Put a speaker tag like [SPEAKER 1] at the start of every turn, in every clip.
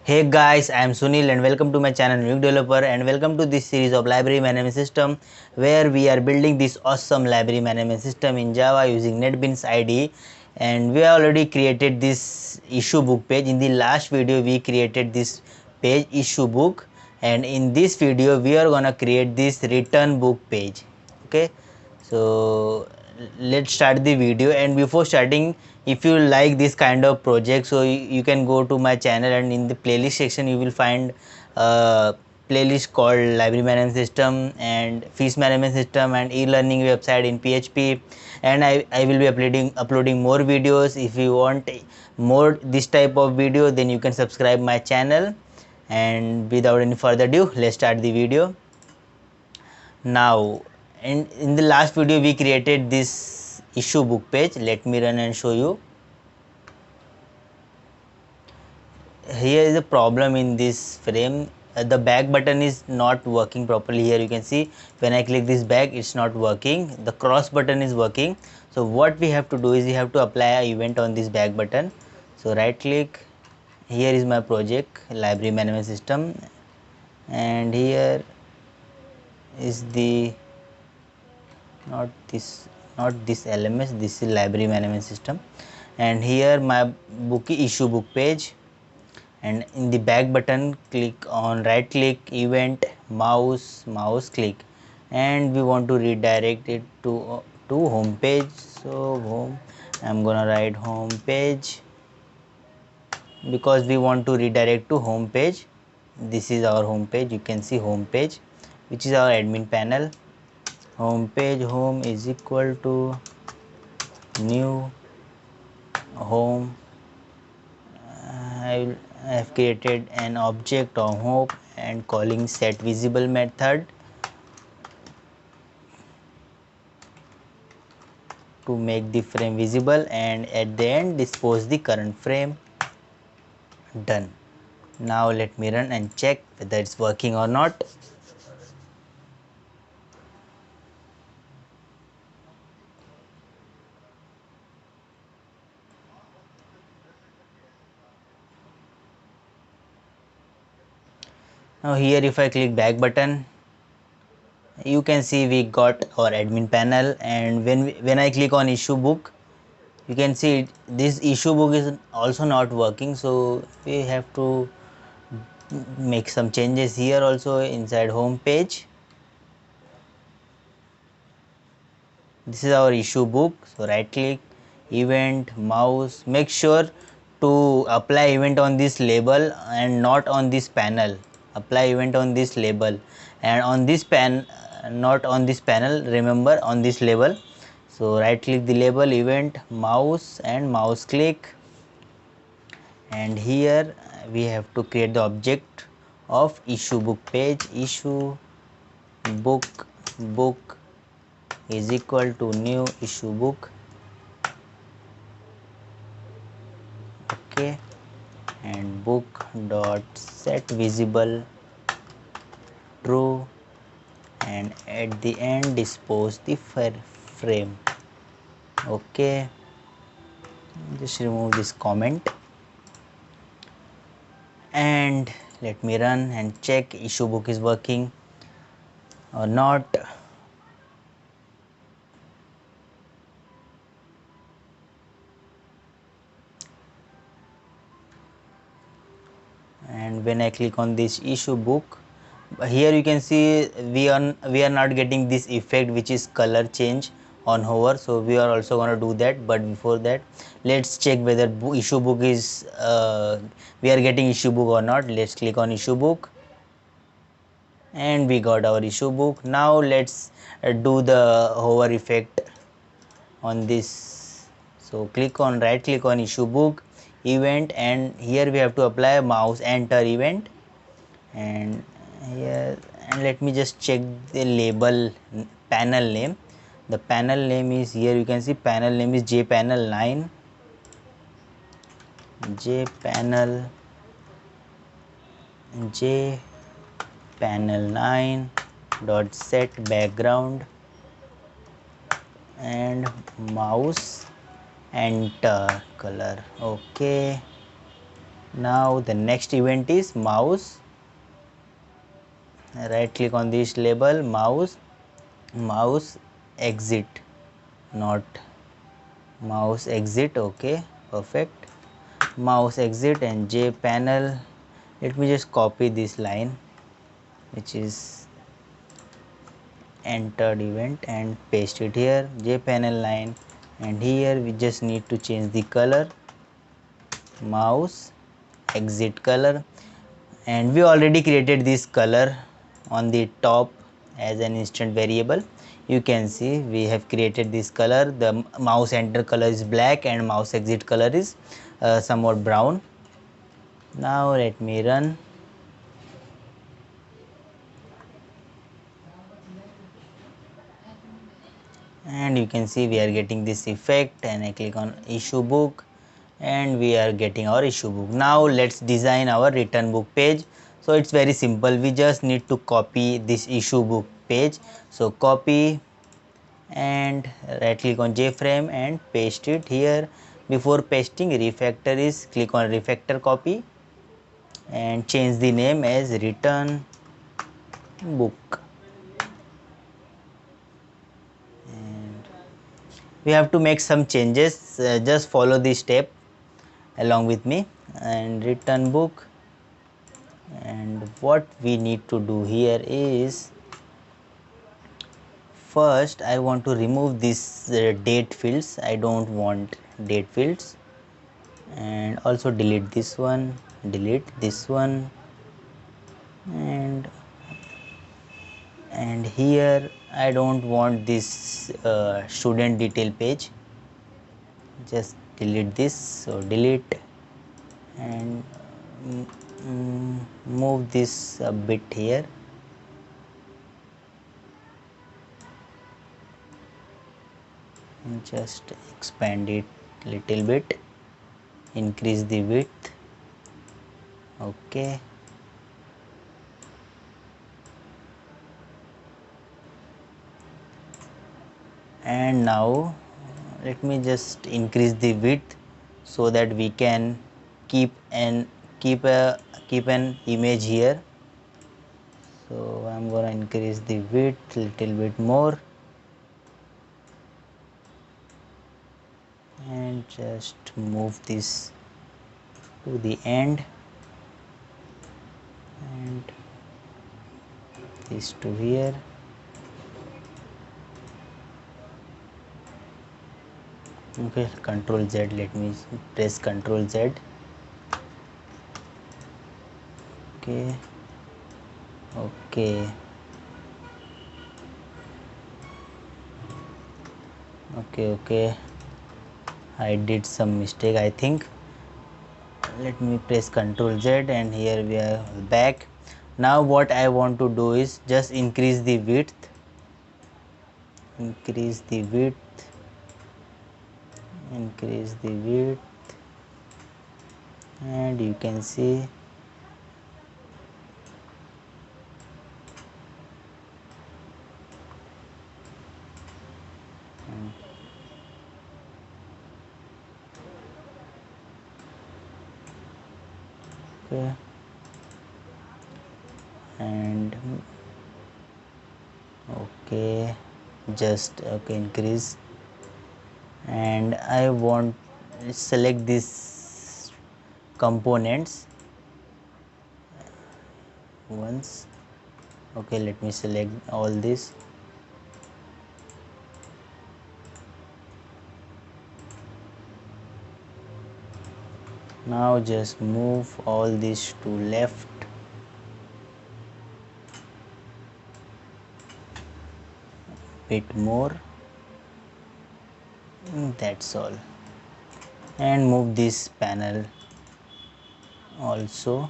[SPEAKER 1] Hey guys, I am Sunil and welcome to my channel Nuke Developer and welcome to this series of library management system where we are building this awesome library management system in Java using NetBeans IDE, and we already created this issue book page. In the last video we created this page issue book, and in this video we are gonna create this return book page. Okay, so let's start the video. And before starting, if you like this kind of project, so you can go to my channel and in the playlist section you will find a playlist called library management system and fees management system and e-learning website in PHP, and I will be uploading more videos. If you want more this type of video, then you can subscribe my channel. And without any further ado, let's start the video now. In the last video we created this issue book page. Let me run and show you. Here is a problem in this frame. The back button is not working properly. Here you can see when I click this back, it's not working. The cross button is working. So what we have to do is we have to apply an event on this back button. So right click. Here is my project library management system, and here is the not this LMS, this is library management system, and here my book issue book page. And in the back button, click on right click event, mouse click, and we want to redirect it to home page. So home, I'm gonna write home page because we want to redirect to home page. This is our home page. You can see home page, which is our admin panel. Home page, home is equal to new home. I have created an object of home and calling set visible method to make the frame visible, and at the end dispose the current frame. Done. Now let me run and check whether it's working or not. Now here if I click back button, you can see we got our admin panel, and when I click on issue book, you can see this issue book is also not working. So we have to make some changes here also inside home page. This is our issue book. So right click event, mouse, make sure to apply event on this label and not on this panel. Apply event on this label and on this not on this panel, remember, on this label. So right click the label event, mouse, and mouse click, and here we have to create the object of issue book page. Issue book is equal to new issue book. Okay, and book dot set visible true, and at the end dispose the frame. Okay, just remove this comment and let me run and check issue book is working or not. And when I click on this issue book, here you can see we are not getting this effect which is color change on hover. So we are also going to do that, but before that let's check whether issue book is we are getting issue book or not. Let's click on issue book and we got our issue book. Now let's do the hover effect on this. So click on right click on issue book event, and here we have to apply mouse enter event, and here, and let me just check the label panel name. The panel name is, here you can see panel name is jpanel 9, jpanel 9 dot set background and mouse enter color. Okay, Now the next event is mouse. Right click on this label, mouse exit, not mouse exit. Okay, perfect. Mouse exit and J panel. Let me just copy this line which is entered event and paste it here, J panel line, and here we just need to change the color, mouse exit color, and we already created this color on the top as an instant variable. You can see we have created this color. The mouse enter color is black and mouse exit color is somewhat brown. Now let me run. And you can see we are getting this effect, and I click on issue book and we are getting our issue book. Now let's design our return book page. So it's very simple, we just need to copy this issue book page. So copy and right click on JFrame and paste it here. Before pasting, refactor is click on refactor copy and change the name as return book. We have to make some changes, just follow this step along with me. And return book, and what we need to do here is, first I want to remove this date fields. I don't want date fields, and also delete this one, delete this one, and here I don't want this student detail page, just delete this. So delete, and move this a bit here, and just expand it little bit, increase the width. Okay, and now let me just increase the width so that we can keep an image here. So I'm gonna increase the width little bit more and just move this to the end and this to here. Okay, Control Z, let me press Control Z. Okay, okay, okay, I did some mistake, I think. Let me press Control Z, and here we are back. Now what I want to do is just increase the width, increase the width, increase the width, and you can see okay, and okay, just okay, increase, and I want select this components once. Okay, let me select all this. Now just move all this to left, bit more, that's all, and move this panel also.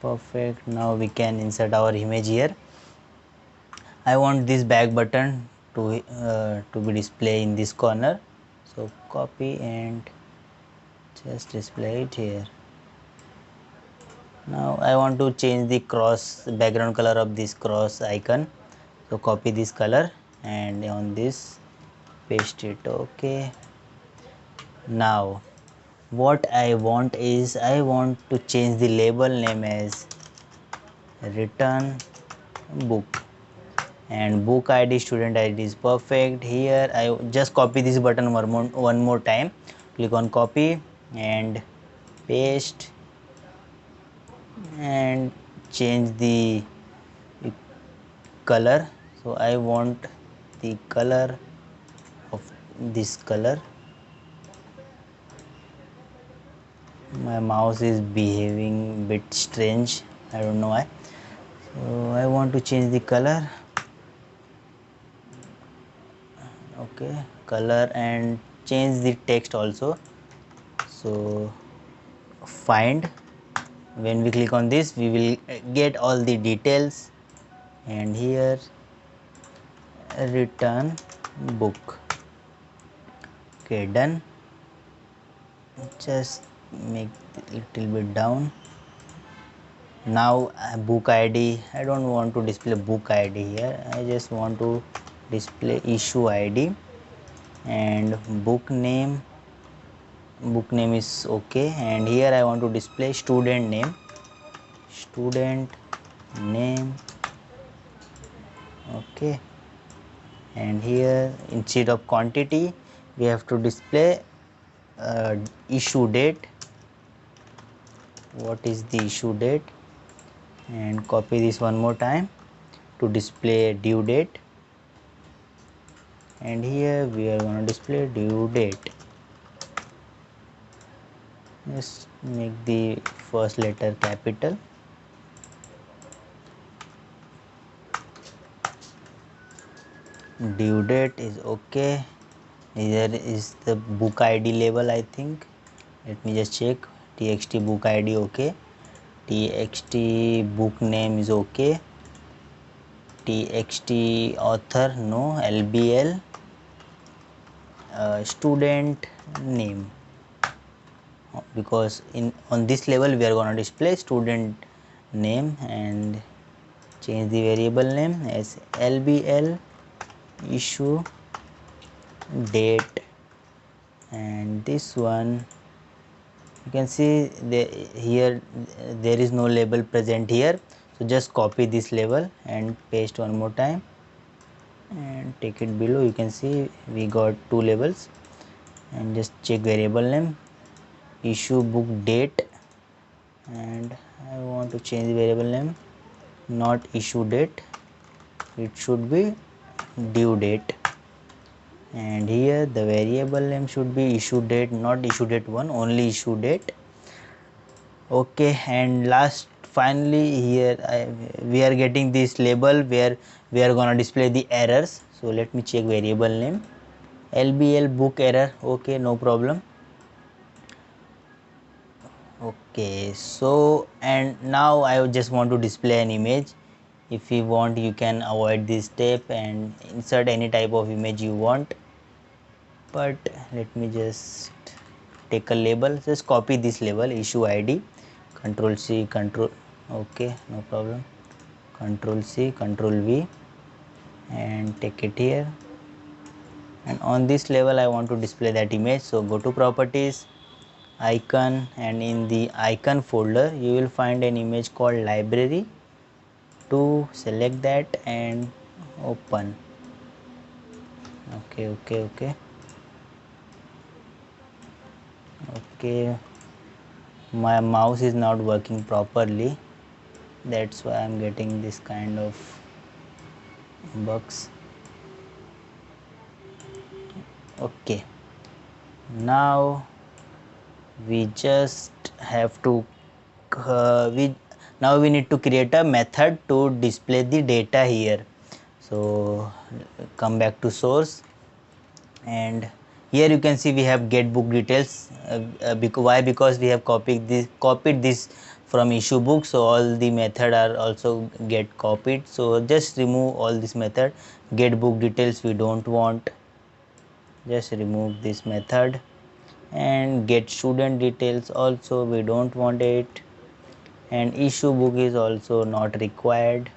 [SPEAKER 1] Perfect. Now we can insert our image here. I want this back button to be displayed in this corner, so copy and just display it here. Now I want to change the cross background color of this cross icon, so copy this color and on this paste it. Okay, now what I want is I want to change the label name as return book, and book id student id is perfect. Here I just copy this button one more time, click on copy and paste and change the color. So I want the color of this color. My mouse is behaving bit strange, I don't know why. So I want to change the color. Okay, color, and change the text also. So find, when we click on this we will get all the details, and here return book. Okay, done. Just make a little bit down. Now book id, I don't want to display book id here, I just want to display issue id. And book name is okay, and here I want to display student name. Okay, and here instead of quantity we have to display issue date. What is the issue date? And copy this one more time to display due date, and here we are going to display due date. Just make the first letter capital. Due date is okay. Here is the book id label, I think. Let me just check. Txt book id okay, txt book name is okay, txt author no, lbl student name, because on this level we are going to display student name, and change the variable name as lbl issue date. And this one you can see here there is no label present here, so just copy this label and paste one more time and take it below. You can see we got two labels, and just check variable name issue book date, and I want to change the variable name, not issue date, it should be due date. And here the variable name should be issue date, not issue date 1, only issue date. Okay, and last finally here we are getting this label where we are gonna display the errors. So let me check variable name lbl book error. Okay, no problem. Okay, so and now I just want to display an image. If you want you can avoid this step and insert any type of image you want, but let me just take a label. Just copy this label issue id, control c control, okay, no problem, control c control v, and take it here, and on this label I want to display that image. So go to properties, icon, and in the icon folder you will find an image called library. To select that and open. Okay, my mouse is not working properly, that's why I'm getting this kind of bugs. Okay, now we just have to now we need to create a method to display the data here. So come back to source, and here you can see we have get book details. Why? Because we have copied this from issue book, so all the method are also get copied. So just remove all this method. Get book details we don't want, just remove this method, and get student details also we don't want it, and issue book is also not required,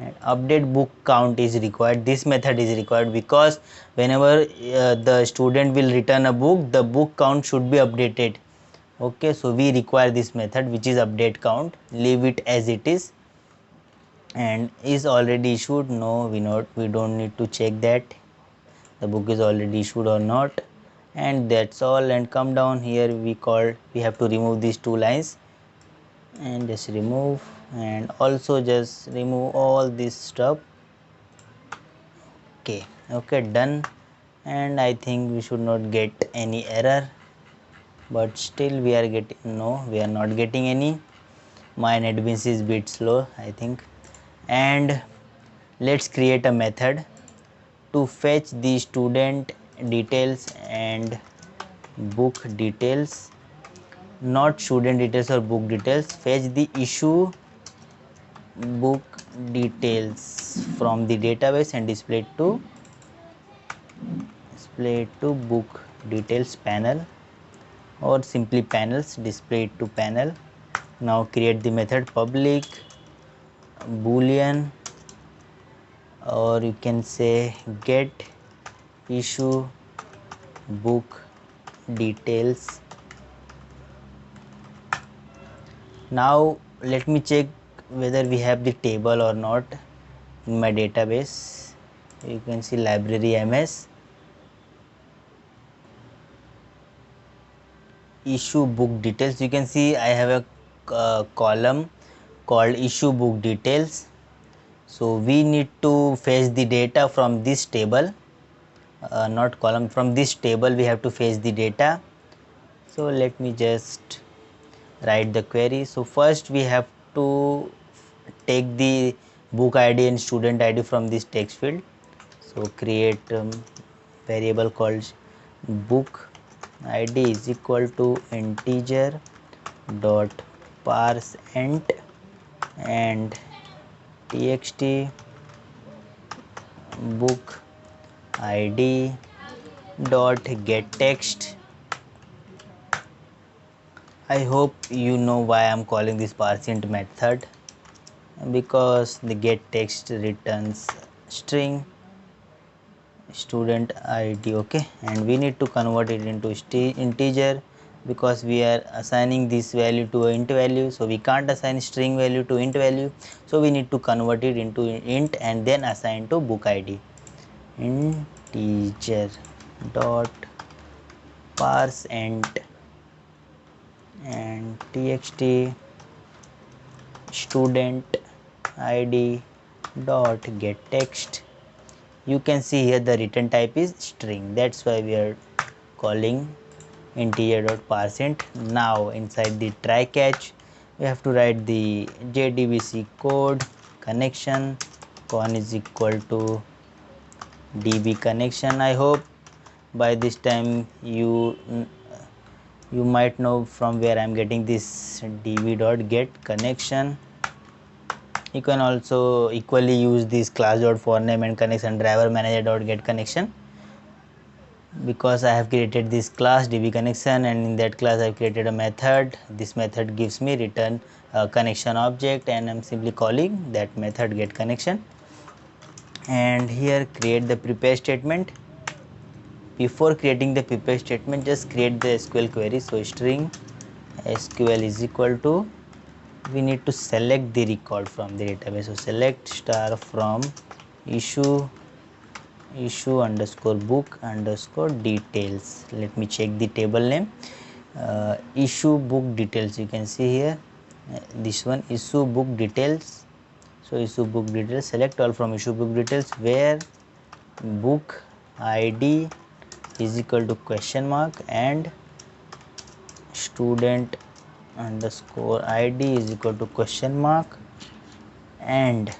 [SPEAKER 1] and update book count is required. This method is required because whenever the student will return a book, the book count should be updated. Okay, so we require this method, which is update count. Leave it as it is. And is already issued? No, we don't need to check that the book is already issued or not. And that's all. And come down here, we have to remove these two lines, and just remove, and also just remove all this stuff. Okay, done. And I think we should not get any error, but still we are getting, no, we are not getting any. My NetBeans is a bit slow, I think. And let's create a method to fetch the student details and book details, not student details or book details. Fetch the issue book details from the database and display it to book details panel, or simply panels, display it to panel. Now create the method public boolean, or you can say get issue book details. Now let me check whether we have the table or not in my database. You can see library MS, issue book details. You can see I have a column called issue book details. So we need to fetch the data from this table, not column, from this table we have to fetch the data. So let me just write the query. So first we have to take the book ID and student ID from this text field. So create variable called book ID is equal to integer dot parse int and txt book ID dot get text. I hope you know why I am calling this parseInt method, because the get text returns string student ID. Okay, and we need to convert it into integer because we are assigning this value to int value, so we can't assign string value to int value, so we need to convert it into int and then assign to book ID. Integer dot parse int and txt student ID dot get text. You can see here the return type is string, that's why we are calling integer dot parseInt. Now inside the try catch we have to write the JDBC code connection con is equal to db connection. I hope by this time you might know from where I am getting this db dot get connection. You can also equally use this class dot for name and connection driver manager dot get connection, because I have created this class db connection, and in that class I have created a method. This method gives me return connection object, and I am simply calling that method get connection. And here create the prepare statement. Before creating the prepare statement, just create the SQL query. So string SQL is equal to, we need to select the record from the database. So select star from issue underscore book underscore details. Let me check the table name, issue book details. You can see here this one, issue book details. So issue book details, select all from issue book details, where book ID is equal to question mark and student underscore ID is equal to question mark, and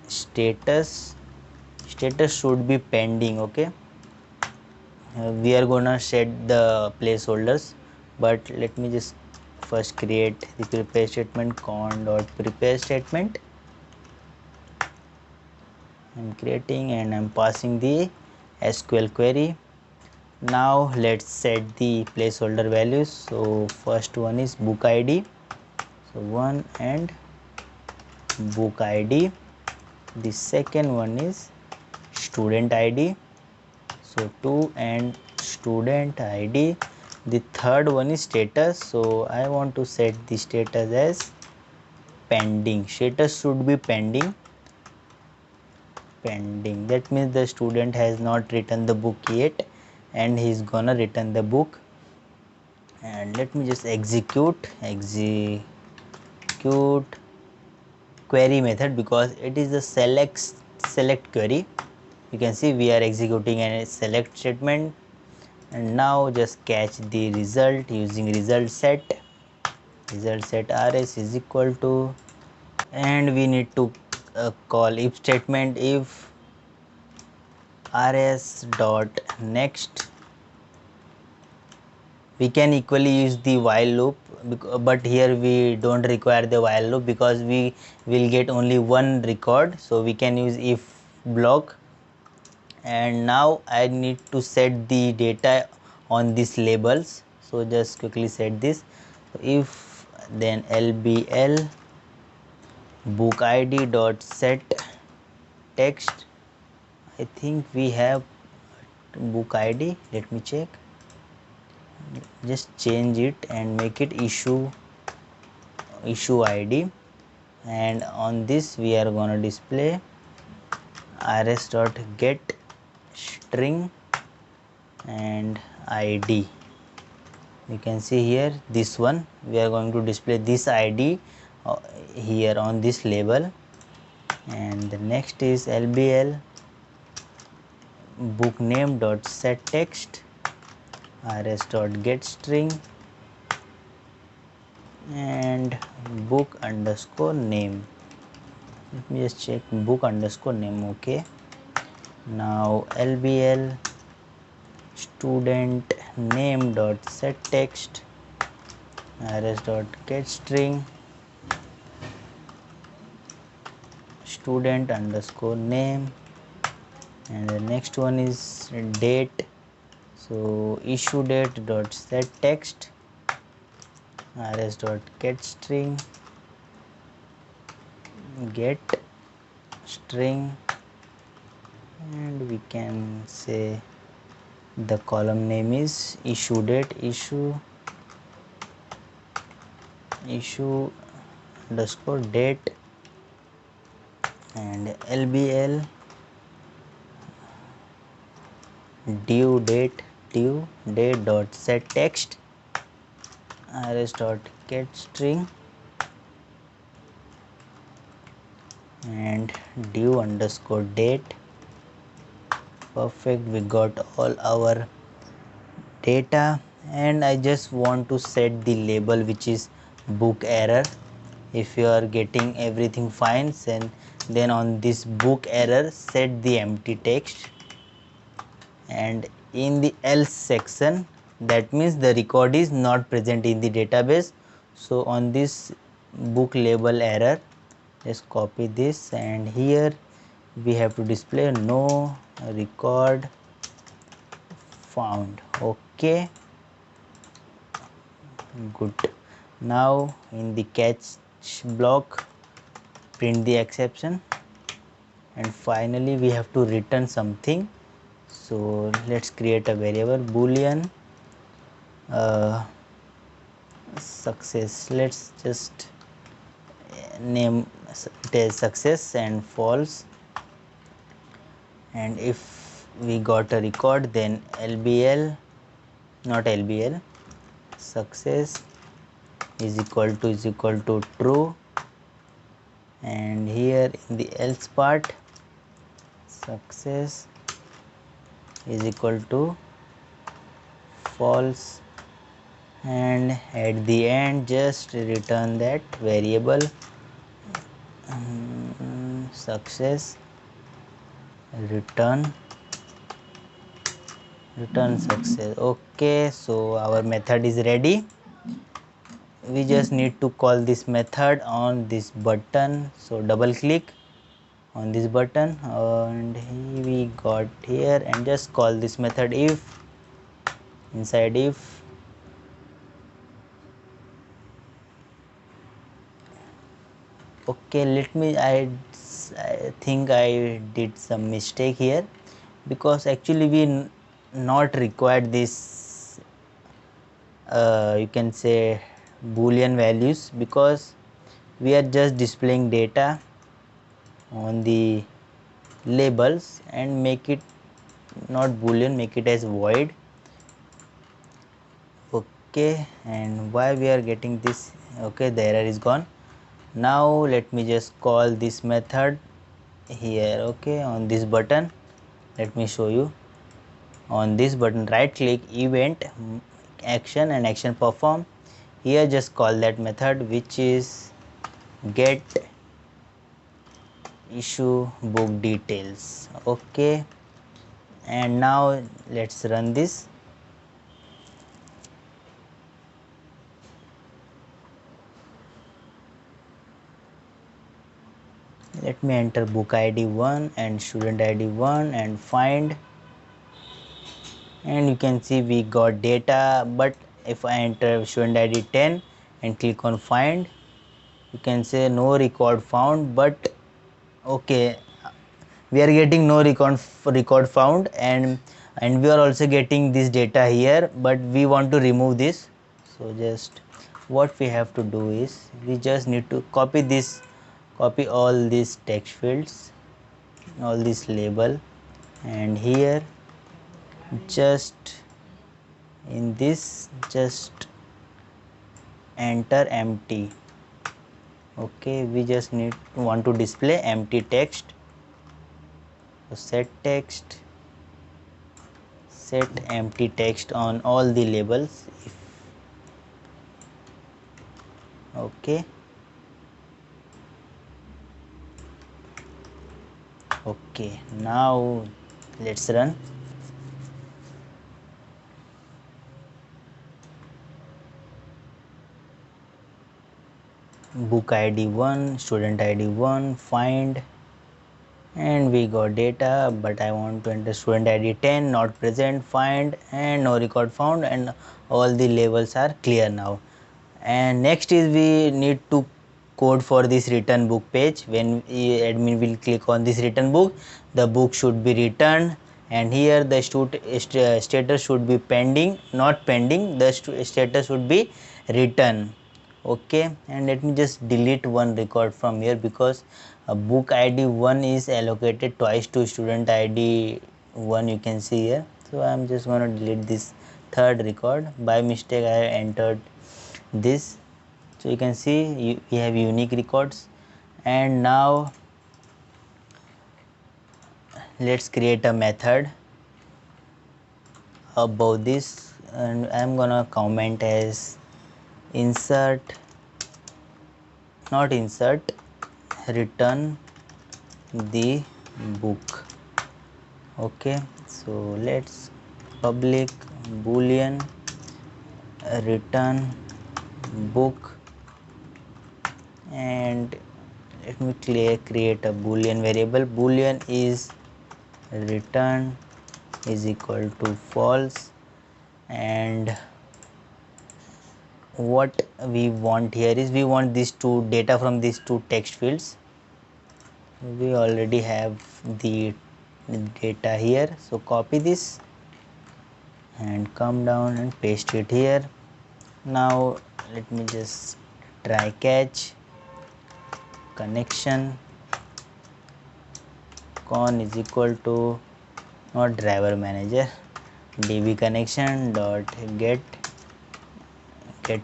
[SPEAKER 1] status should be pending. Okay, we are gonna set the placeholders, but let me just first create the prepare statement. Con dot prepare statement I'm creating, and I'm passing the SQL query. Now let's set the placeholder values. So first one is book ID, so 1 and book ID, The second one is student ID. So 2 and student ID. The third one is status. So I want to set the status as pending. Status should be pending. Pending. That means the student has not written the book yet, and he's gonna return the book. And let me just execute query method, because it is a select query. You can see we are executing a select statement. And now just catch the result using result set rs is equal to, and we need to call if statement if rs dot next. We can equally use the while loop, but here we don't require the while loop because we will get only one record, so we can use if block. And now I need to set the data on these labels, so just quickly set this. If then lbl book id dot set text. I think we have book id, let me check. Just change it and make it issue id, and on this we are going to display rs dot get string and id. You can see here this one we are going to display this id here on this label. And the next is lbl book name dot set text rs dot get string and book underscore name. Let me just check book underscore name. Okay, now lbl student name dot set text rs dot get string student underscore name, and the next one is date. So issue date dot set text rs dot get string get string, and we can say the column name is issue date issue underscore date, and lbl due date dot set text rs dot get string and due underscore date. Perfect, we got all our data. And I just want to set the label which is book error. If you are getting everything fine, then on this book error set the empty text, and in the else section, that means the record is not present in the database. So on this book label error, just copy this, and here we have to display no record found. Okay, good. Now in the catch block, print the exception, and finally we have to return something. So let's create a variable boolean success. Let's just name it as success and false. And if we got a record, then lbl success is equal to true, and here in the else part success is equal to false, and at the end just return that variable success return success. Okay, so our method is ready. We just need to call this method on this button. So double click on this button, and we got here, and just call this method if. Inside if, okay, let me I think I did some mistake here, because actually we not required this you can say boolean values, because we are just displaying data on the labels, and make it not boolean, make it as void. Okay, and why we are getting this? Okay, the error is gone. Now let me just call this method here. Okay, on this button, let me show you. On this button, right click, event, action, and action perform. Here just call that method, which is get issue book details. Okay, and now let's run this. Let me enter book id 1 and student id 1 and find, and you can see we got data. But if I enter student id 10 and click on find, you can say no record found. But okay, we are getting no record found, and we are also getting this data here, but we want to remove this. So just what we have to do is, we just need to copy all these text fields, all this label, and here just in this just enter empty. Okay, we just want to display empty text. So set empty text on all the labels. Okay, okay, now let's run. Book id 1, student id 1, find, and we got data, but I want to enter student id 10, not present, find, and no record found, and all the labels are clear now. And next is we need to code for this return book page. When admin will click on this return book, the book should be returned, and here the status should be pending, not pending, the status should be return. Okay, and let me just delete one record from here, because book id 1 is allocated twice to student id 1, you can see here. So I am just going to delete this third record. By mistake I have entered this. So you can see we have unique records. And now let's create a method above this, and I'm gonna comment as insert, not insert, return the book. Okay, so let's public boolean return book, and let me create a boolean variable. Boolean is return is equal to false, and what we want here is, we want these two data from these two text fields. We already have the data here, so copy this and come down and paste it here. Now let me just try catch connection con is equal to, not driver manager, db connection dot get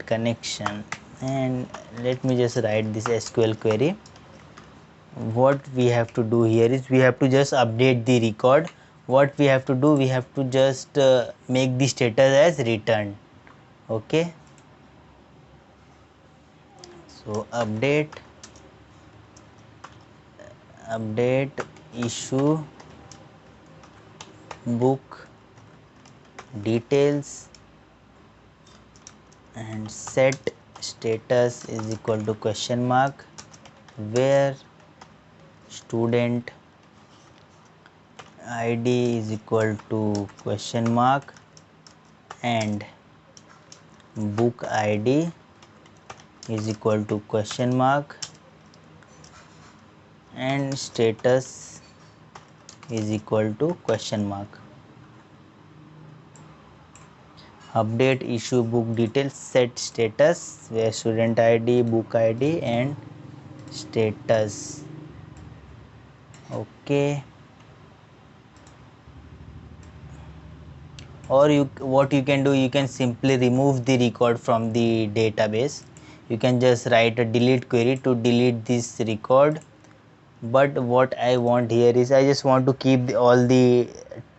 [SPEAKER 1] connection, and let me just write this SQL query. What we have to do here is, we have to just update the record. What we have to do, we have to just make the status as returned. Okay, so update issue book details, and set status is equal to question mark, where student id is equal to question mark, and book id is equal to question mark, and status is equal to question mark. Update issue book details, set status where student ID, book ID and status. Okay, or what you can do, you can simply remove the record from the database. You can just write a delete query to delete this record. But what I want here is I just want to keep all the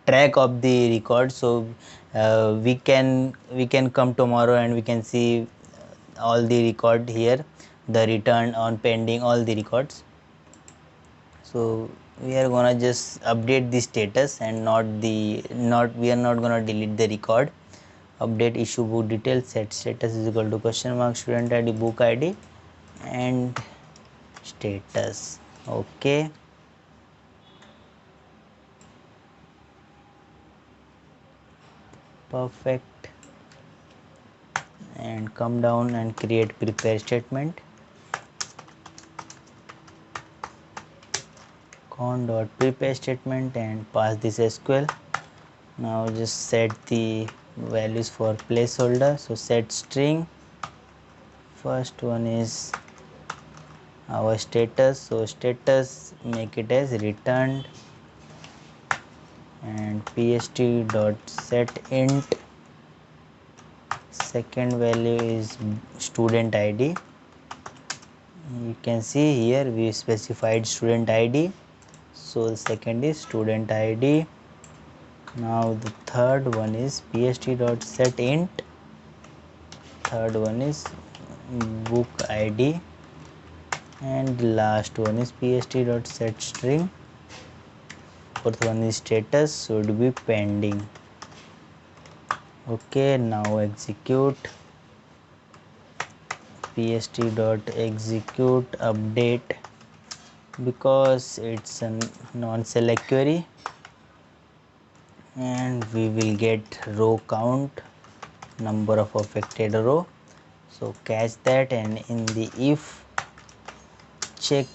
[SPEAKER 1] track of the record, so we can come tomorrow and we can see all the record here, the return on pending, all the records. So we are gonna just update the status and we are not gonna delete the record. Update issue book details, set status is equal to question mark, student ID, book ID and status. Okay, perfect. And come down and create prepare statement, con.prepare statement and pass this SQL. Now just set the values for placeholder. So set string, first one is our status, so status make it as returned, and pst dot set int, second value is student ID. You can see here we specified student ID, so the second is student ID. Now the third one is pst dot set int, third one is book ID and the last one is pst dot set string, fourth one is status should be pending. Okay, now execute pst dot execute update, because it's a non-select query and we will get row count, number of affected row. So catch that, and in the if check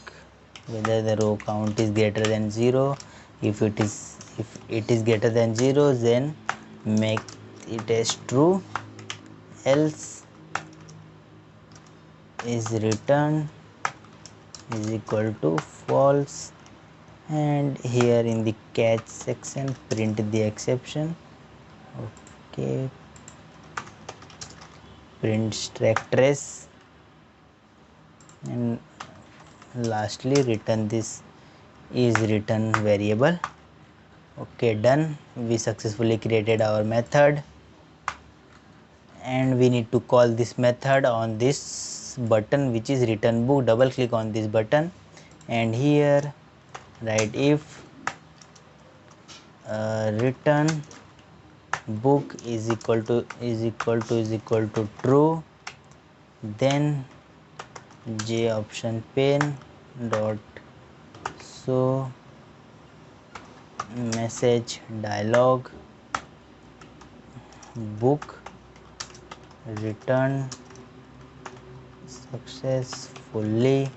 [SPEAKER 1] whether the row count is greater than 0. If it is greater than 0, then make it as true, else is return is equal to false. And here in the catch section print the exception. Okay, print stack trace and lastly return this is return variable. Okay, done. We successfully created our method and we need to call this method on this button which is return book. Double click on this button and here write if return book is equal to true, then j option pane dot show message dialog, book return successfully,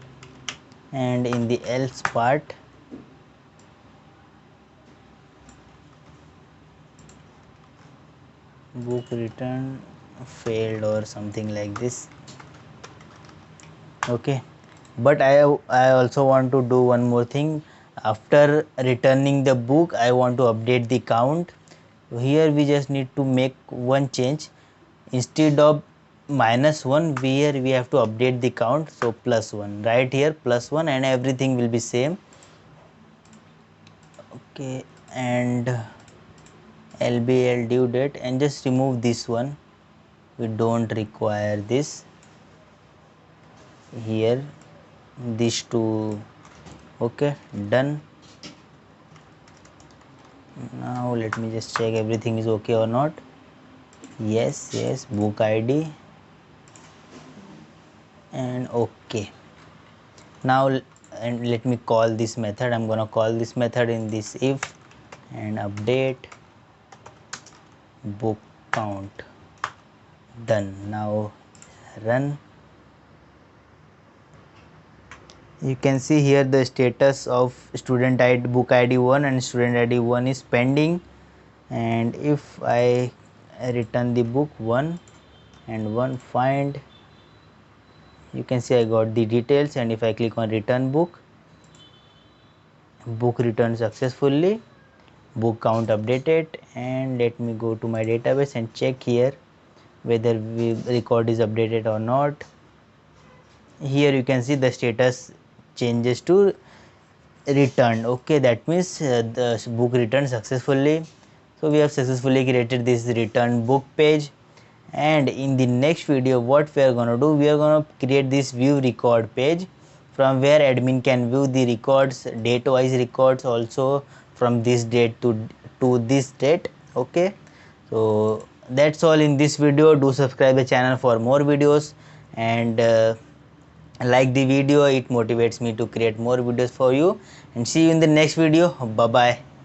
[SPEAKER 1] and in the else part book return failed or something like this. Okay, but I also want to do one more thing. After returning the book, I want to update the count. Here we just need to make one change. Instead of -1, here we have to update the count, so +1. Right here +1 and everything will be same. Okay, and LBL due date, and just remove this one, we don't require this here, these two. Okay, done. Now let me just check everything is okay or not. Yes, book ID and okay. Now and let me call this method. I'm gonna call this method in this if and update book count. Done. Now run. You can see here the status of student ID, book ID 1 and student ID 1 is pending, and if I return the book 1 and 1 find, you can see I got the details, and if I click on return book, book returned successfully, book count updated. And let me go to my database and check here whether the record is updated or not. Here you can see the status changes to returned. Okay, that means the book returned successfully. So we have successfully created this return book page, and in the next video what we are going to do, we are going to create this view record page from where admin can view the records, date wise records also, from this date to this date. Okay, so that's all in this video. Do subscribe the channel for more videos, and like the video, it motivates me to create more videos for you. And see you in the next video. Bye bye.